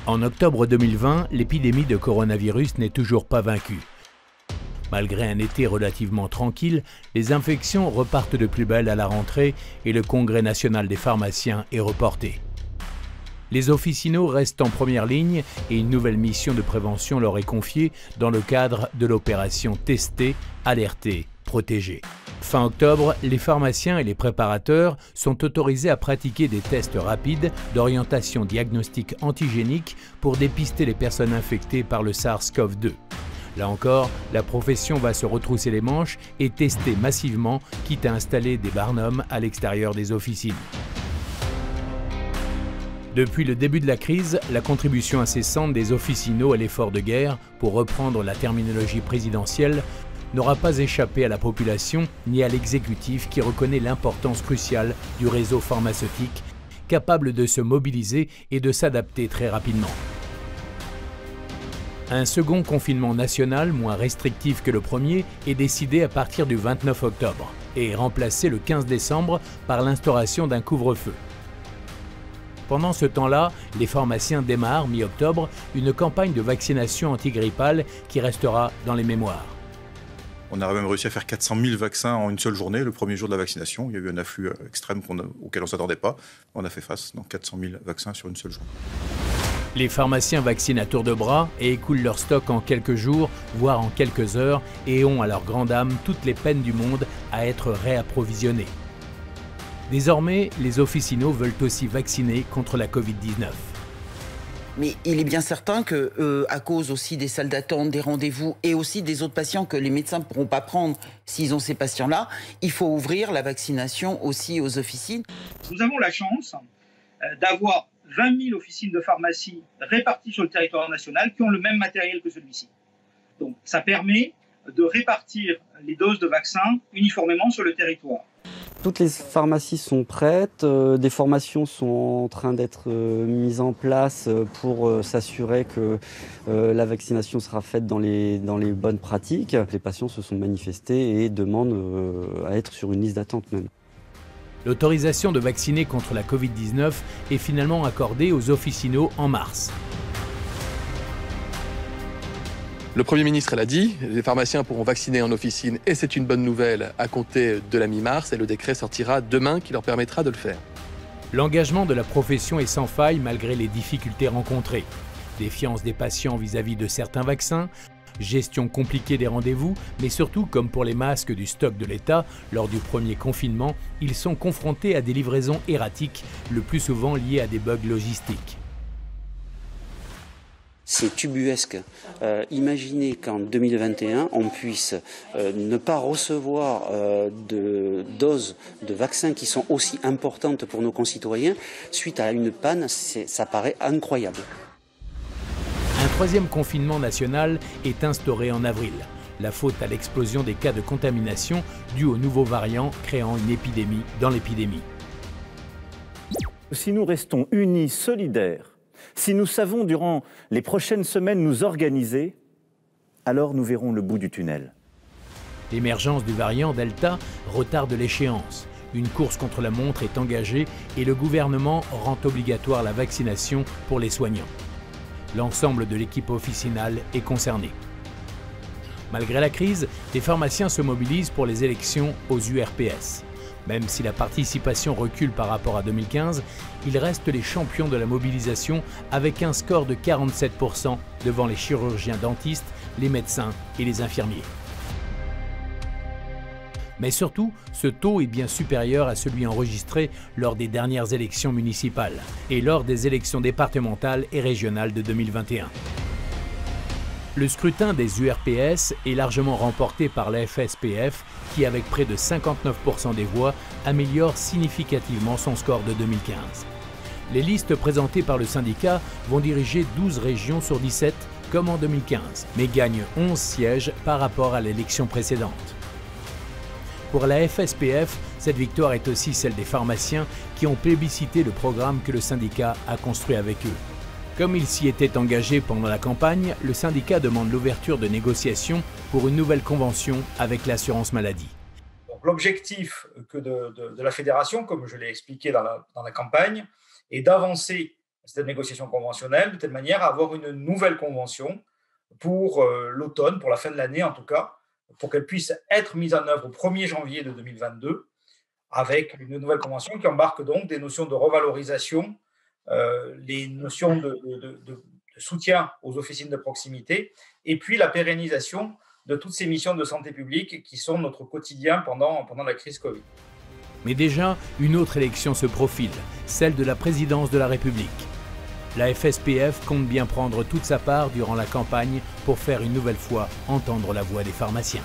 En octobre 2020, l'épidémie de coronavirus n'est toujours pas vaincue. Malgré un été relativement tranquille, les infections repartent de plus belle à la rentrée et le Congrès national des pharmaciens est reporté. Les officinaux restent en première ligne et une nouvelle mission de prévention leur est confiée dans le cadre de l'opération Tester, Alerter, Protéger. Fin octobre, les pharmaciens et les préparateurs sont autorisés à pratiquer des tests rapides d'orientation diagnostique antigénique pour dépister les personnes infectées par le SARS-CoV-2. Là encore, la profession va se retrousser les manches et tester massivement, quitte à installer des barnums à l'extérieur des officines. Depuis le début de la crise, la contribution incessante des officinaux à l'effort de guerre, pour reprendre la terminologie présidentielle, n'aura pas échappé à la population ni à l'exécutif qui reconnaît l'importance cruciale du réseau pharmaceutique, capable de se mobiliser et de s'adapter très rapidement. Un second confinement national, moins restrictif que le premier, est décidé à partir du 29 octobre et est remplacé le 15 décembre par l'instauration d'un couvre-feu. Pendant ce temps-là, les pharmaciens démarrent, mi-octobre, une campagne de vaccination antigrippale qui restera dans les mémoires. On a même réussi à faire 400 000 vaccins en une seule journée, le premier jour de la vaccination. Il y a eu un afflux extrême auquel on ne s'attendait pas. On a fait face, donc 400 000 vaccins sur une seule journée. Les pharmaciens vaccinent à tour de bras et écoulent leur stock en quelques jours, voire en quelques heures, et ont à leur grande âme toutes les peines du monde à être réapprovisionnés. Désormais, les officinaux veulent aussi vacciner contre la Covid-19. Mais il est bien certain que, à cause aussi des salles d'attente, des rendez-vous et aussi des autres patients que les médecins ne pourront pas prendre s'ils ont ces patients-là, il faut ouvrir la vaccination aussi aux officines. Nous avons la chance d'avoir 20 000 officines de pharmacie réparties sur le territoire national qui ont le même matériel que celui-ci. Donc ça permet de répartir les doses de vaccins uniformément sur le territoire. Toutes les pharmacies sont prêtes, des formations sont en train d'être mises en place pour s'assurer que la vaccination sera faite dans les bonnes pratiques. Les patients se sont manifestés et demandent à être sur une liste d'attente même. L'autorisation de vacciner contre la Covid-19 est finalement accordée aux officinaux en mars. Le Premier ministre l'a dit, les pharmaciens pourront vacciner en officine et c'est une bonne nouvelle à compter de la mi-mars et le décret sortira demain qui leur permettra de le faire. L'engagement de la profession est sans faille malgré les difficultés rencontrées. Défiance des patients vis-à-vis de certains vaccins, gestion compliquée des rendez-vous, mais surtout, comme pour les masques du stock de l'État, lors du premier confinement, ils sont confrontés à des livraisons erratiques, le plus souvent liées à des bugs logistiques. C'est ubuesque. Imaginez qu'en 2021, on puisse ne pas recevoir de doses de vaccins qui sont aussi importantes pour nos concitoyens suite à une panne, ça paraît incroyable. Un troisième confinement national est instauré en avril. La faute à l'explosion des cas de contamination due aux nouveaux variants créant une épidémie dans l'épidémie. Si nous restons unis, solidaires, si nous savons durant les prochaines semaines nous organiser, alors nous verrons le bout du tunnel. L'émergence du variant Delta retarde l'échéance. Une course contre la montre est engagée et le gouvernement rend obligatoire la vaccination pour les soignants. L'ensemble de l'équipe officinale est concernée. Malgré la crise, les pharmaciens se mobilisent pour les élections aux URPS. Même si la participation recule par rapport à 2015, ils restent les champions de la mobilisation avec un score de 47% devant les chirurgiens dentistes, les médecins et les infirmiers. Mais surtout, ce taux est bien supérieur à celui enregistré lors des dernières élections municipales et lors des élections départementales et régionales de 2021. Le scrutin des URPS est largement remporté par la FSPF qui, avec près de 59% des voix, améliore significativement son score de 2015. Les listes présentées par le syndicat vont diriger 12 régions sur 17 comme en 2015, mais gagnent 11 sièges par rapport à l'élection précédente. Pour la FSPF, cette victoire est aussi celle des pharmaciens qui ont plébiscité le programme que le syndicat a construit avec eux. Comme il s'y était engagé pendant la campagne, le syndicat demande l'ouverture de négociations pour une nouvelle convention avec l'assurance maladie. L'objectif de la fédération, comme je l'ai expliqué dans la campagne, est d'avancer cette négociation conventionnelle, de telle manière à avoir une nouvelle convention pour l'automne, pour la fin de l'année en tout cas, pour qu'elle puisse être mise en œuvre au 1er janvier de 2022, avec une nouvelle convention qui embarque donc des notions de revalorisation, les notions de soutien aux officines de proximité, et puis la pérennisation de toutes ces missions de santé publique qui sont notre quotidien pendant la crise Covid. Mais déjà, une autre élection se profile, celle de la présidence de la République. La FSPF compte bien prendre toute sa part durant la campagne pour faire une nouvelle fois entendre la voix des pharmaciens.